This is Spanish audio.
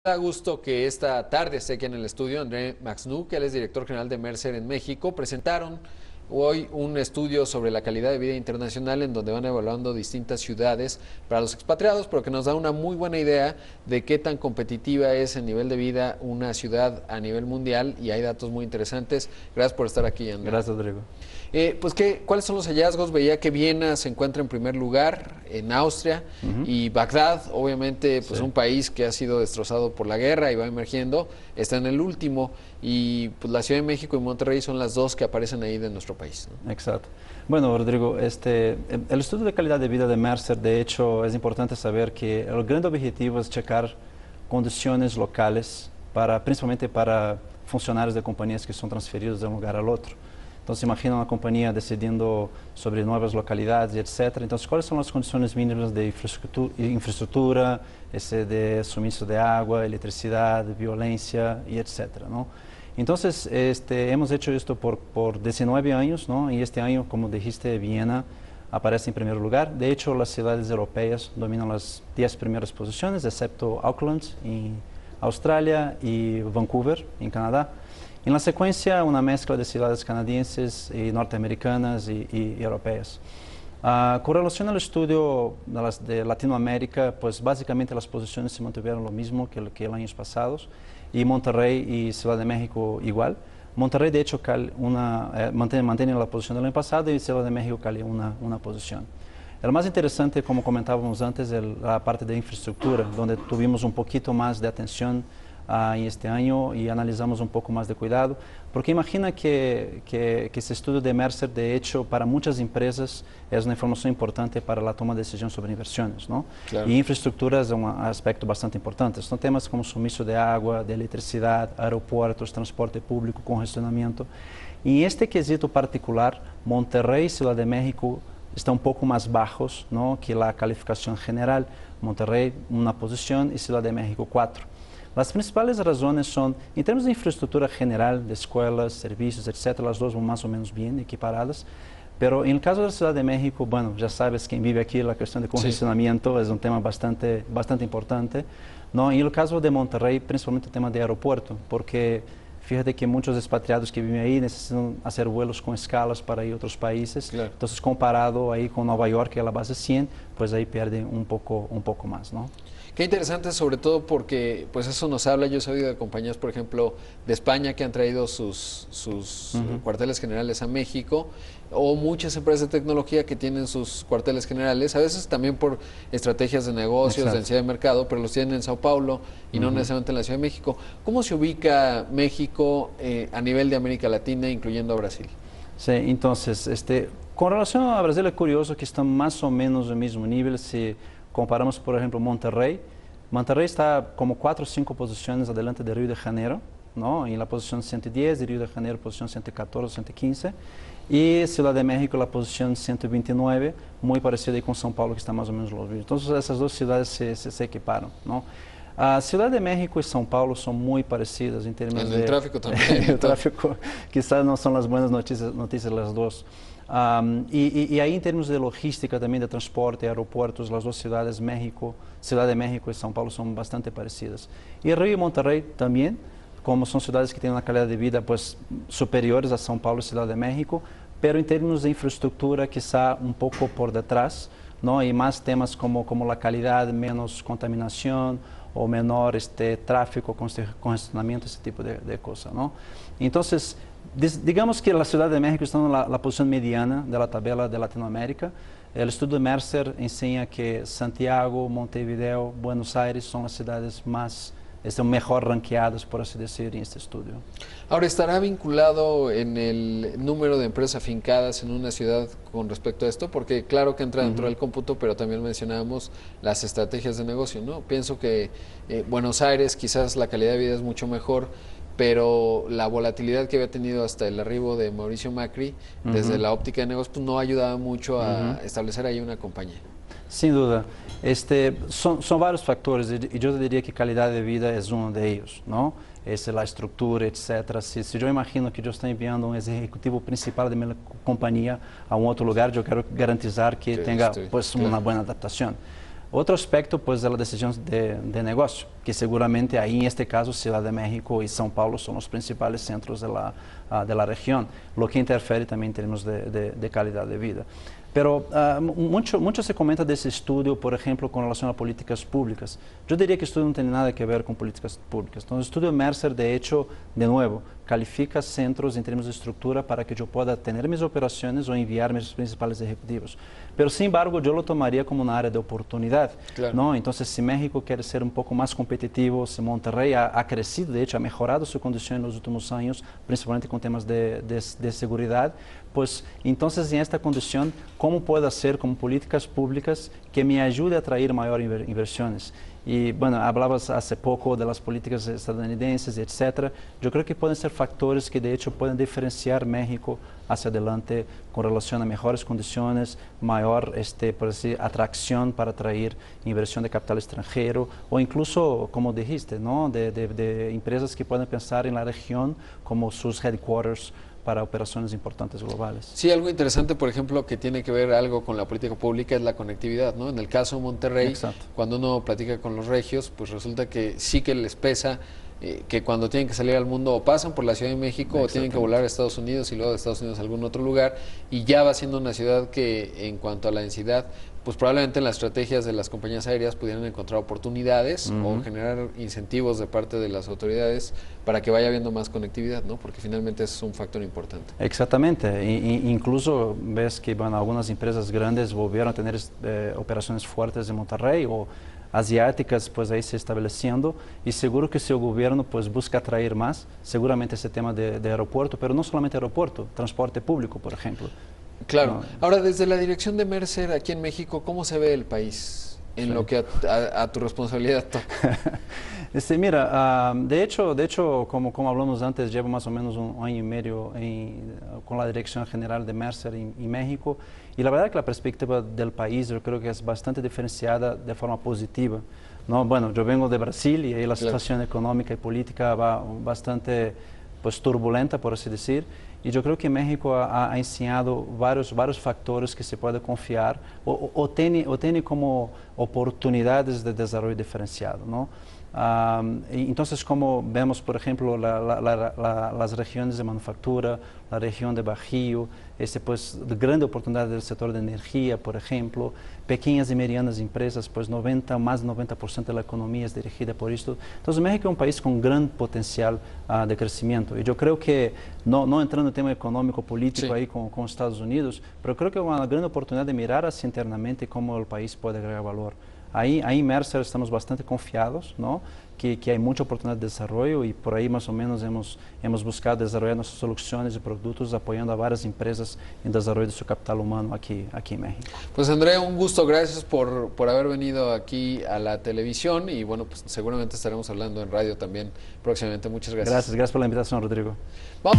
Da gusto que esta tarde esté aquí en el estudio André Maxnú, que él es director general de Mercer en México. Presentaron hoy un estudio sobre la calidad de vida internacional en donde van evaluando distintas ciudades para los expatriados, pero que nos da una muy buena idea de qué tan competitiva es el nivel de vida una ciudad a nivel mundial, y hay datos muy interesantes. Gracias por estar aquí, André. Gracias, Rodrigo. ¿Cuáles son los hallazgos? Veía que Viena se encuentra en primer lugar, en Austria, y Bagdad, obviamente, pues un país que ha sido destrozado por la guerra y va emergiendo, está en el último, y pues la Ciudad de México y Monterrey son las dos que aparecen ahí de nuestro país, ¿no? Exacto. Bueno, Rodrigo, el estudio de calidad de vida de Mercer, de hecho, es importante saber que el gran objetivo es checar condiciones locales, principalmente para funcionarios de compañías que son transferidos de un lugar al otro. Entonces, imagina una compañía decidiendo sobre nuevas localidades, etc. Entonces, ¿cuáles son las condiciones mínimas de infraestructura, de suministro de agua, electricidad, violencia, y etc., ¿no? Entonces, hemos hecho esto por 19 años, ¿no? Y este año, como dijiste, Viena aparece en primer lugar. De hecho, las ciudades europeas dominan las 10 primeras posiciones, excepto Auckland en Australia y Vancouver en Canadá. En la secuencia, una mezcla de ciudades canadienses y norteamericanas y europeas. Con relación al estudio de Latinoamérica, pues básicamente las posiciones se mantuvieron lo mismo que los años pasados, y Monterrey y Ciudad de México igual. Monterrey, de hecho, mantiene la posición del año pasado, y Ciudad de México cale una posición. El más interesante, como comentábamos antes, es la parte de infraestructura, donde tuvimos un poquito más de atención en este año y analizamos un poco más de cuidado, porque imagina que ese estudio de Mercer, de hecho, para muchas empresas es una información importante para la toma de decisión sobre inversiones, ¿no? Claro. Y infraestructura es un aspecto bastante importante. Son temas como suministro de agua, de electricidad, aeropuertos, transporte público, congestionamiento. Y en este quesito particular, Monterrey y Ciudad de México están un poco más bajos, ¿no?, que la calificación general. Monterrey una posición y Ciudad de México 4. Las principales razones son, en términos de infraestructura general, de escuelas, servicios, etc., las dos van más o menos bien equiparadas. Pero en el caso de la Ciudad de México, bueno, ya sabes, quien vive aquí, la cuestión de congestionamiento es un tema bastante importante, ¿no? Y en el caso de Monterrey, principalmente el tema de aeropuerto, porque fíjate que muchos expatriados que viven ahí necesitan hacer vuelos con escalas para ir a otros países. Claro. Entonces, comparado ahí con Nueva York, que es la base 100, pues ahí pierden un poco más, ¿no? Qué interesante, sobre todo porque pues eso nos habla. Yo he sabido de compañías, por ejemplo, de España, que han traído sus cuarteles generales a México, o muchas empresas de tecnología que tienen sus cuarteles generales, a veces también por estrategias de negocios, de densidad de mercado, pero los tienen en Sao Paulo y no necesariamente en la Ciudad de México. ¿Cómo se ubica México a nivel de América Latina, incluyendo a Brasil? Sí, entonces, con relación a Brasil, es curioso que están más o menos en el mismo nivel. Si comparamos, por ejemplo, Monterrey está como 4 o 5 posiciones adelante de Río de Janeiro, ¿no? En la posición 110, de Río de Janeiro posición 114, 115, y Ciudad de México la posición 129, muy parecida con São Paulo, que está más o menos los mismos. Entonces, esas dos ciudades se equiparan, ¿no? Ciudad de México y São Paulo son muy parecidas en términos de... El tráfico también. El tráfico, quizás no son las buenas noticias las dos. Y ahí en términos de logística también, de transporte, aeropuertos, las dos ciudades, Ciudad de México y São Paulo, son bastante parecidas. Y Río y Monterrey también, como son ciudades que tienen una calidad de vida pues superiores a São Paulo y Ciudad de México, pero en términos de infraestructura quizá un poco por detrás, ¿no? Y más temas como la calidad, menos contaminación o menor tráfico, congestionamiento, ese tipo de cosas, ¿no? Entonces, digamos que la Ciudad de México está en la posición mediana de la tabla de Latinoamérica. El estudio de Mercer enseña que Santiago, Montevideo, Buenos Aires son las ciudades mejor ranqueadas, por así decir, en este estudio. Ahora, ¿estará vinculado en el número de empresas afincadas en una ciudad con respecto a esto? Porque claro que entra dentro del cómputo, pero también mencionábamos las estrategias de negocio, ¿no? Pienso que Buenos Aires quizás la calidad de vida es mucho mejor, pero la volatilidad que había tenido hasta el arribo de Mauricio Macri, desde la óptica de negocios, pues no ayudaba mucho a establecer ahí una compañía. Sin duda. Son varios factores, y yo diría que calidad de vida es uno de ellos, ¿no? La estructura, etc. Si yo imagino que yo estoy enviando un ejecutivo principal de mi compañía a un otro lugar, yo quiero garantizar que tenga pues, una buena adaptación. Otro aspecto pues, es la decisión de negocio, que seguramente ahí en este caso Ciudad de México y São Paulo son los principales centros de la región, lo que interfiere también en términos de calidad de vida. Pero mucho se comenta de ese estudio, por ejemplo, con relación a políticas públicas. Yo diría que el estudio no tiene nada que ver con políticas públicas. Entonces, el estudio Mercer, de hecho, de nuevo, califica centros en términos de estructura para que yo pueda tener mis operaciones o enviar mis principales ejecutivos. Pero, sin embargo, yo lo tomaría como una área de oportunidad, claro, ¿no? Entonces, si México quiere ser un poco más competitivo, si Monterrey ha crecido, de hecho, ha mejorado su condición en los últimos años, principalmente con temas de seguridad, pues entonces en esta condición, ¿cómo puedo hacer como políticas públicas que me ayude a atraer mayor inversiones? Y bueno, hablabas hace poco de las políticas estadounidenses, etcétera. Yo creo que pueden ser factores que de hecho pueden diferenciar México hacia adelante con relación a mejores condiciones, mayor por decir, atracción para atraer inversión de capital extranjero o incluso, como dijiste, ¿no? de empresas que pueden pensar en la región como sus headquarters para operaciones importantes globales. Sí, algo interesante, por ejemplo, que tiene que ver algo con la política pública es la conectividad, ¿no? En el caso de Monterrey, Exacto. cuando uno platica con los regios, pues resulta que sí que les pesa que cuando tienen que salir al mundo o pasan por la Ciudad de México o tienen que volar a Estados Unidos y luego de Estados Unidos a algún otro lugar, y ya va siendo una ciudad que en cuanto a la densidad, pues probablemente en las estrategias de las compañías aéreas pudieran encontrar oportunidades o generar incentivos de parte de las autoridades para que vaya habiendo más conectividad, ¿no? Porque finalmente es un factor importante. Exactamente. Incluso ves que bueno, algunas empresas grandes volvieron a tener operaciones fuertes en Monterrey o asiáticas pues ahí se estableciendo y seguro que si el gobierno pues busca atraer más, seguramente ese tema de aeropuerto, pero no solamente aeropuerto, transporte público, por ejemplo. Claro. No. Ahora, desde la dirección de Mercer aquí en México, ¿cómo se ve el país en lo que a tu responsabilidad toca? Mira, de hecho como hablamos antes, llevo más o menos un año y medio con la dirección general de Mercer en México y la verdad que la perspectiva del país yo creo que es bastante diferenciada de forma positiva, ¿no? Bueno, yo vengo de Brasil y ahí la situación económica y política va bastante pues, turbulenta, por así decir, y yo creo que México ha enseñado varios factores que se puede confiar o tiene como oportunidades de desarrollo diferenciado, ¿no? Entonces, como vemos, por ejemplo, las regiones de manufactura, la región de Bajío, pues, grande oportunidad del sector de energía, por ejemplo, pequeñas y medianas empresas, pues más de 90% de la economía es dirigida por esto. Entonces, México es un país con gran potencial de crecimiento. Y yo creo que, no entrando en tema económico, político ahí con Estados Unidos, pero creo que es una gran oportunidad de mirar hacia internamente cómo el país puede agregar valor. Ahí en Mercer estamos bastante confiados, ¿no? que hay mucha oportunidad de desarrollo y por ahí más o menos hemos buscado desarrollar nuestras soluciones y productos apoyando a varias empresas en desarrollo de su capital humano aquí en México. Pues André, un gusto, gracias por haber venido aquí a la televisión y bueno, pues seguramente estaremos hablando en radio también próximamente. Muchas gracias. Gracias por la invitación, Rodrigo. Vamos.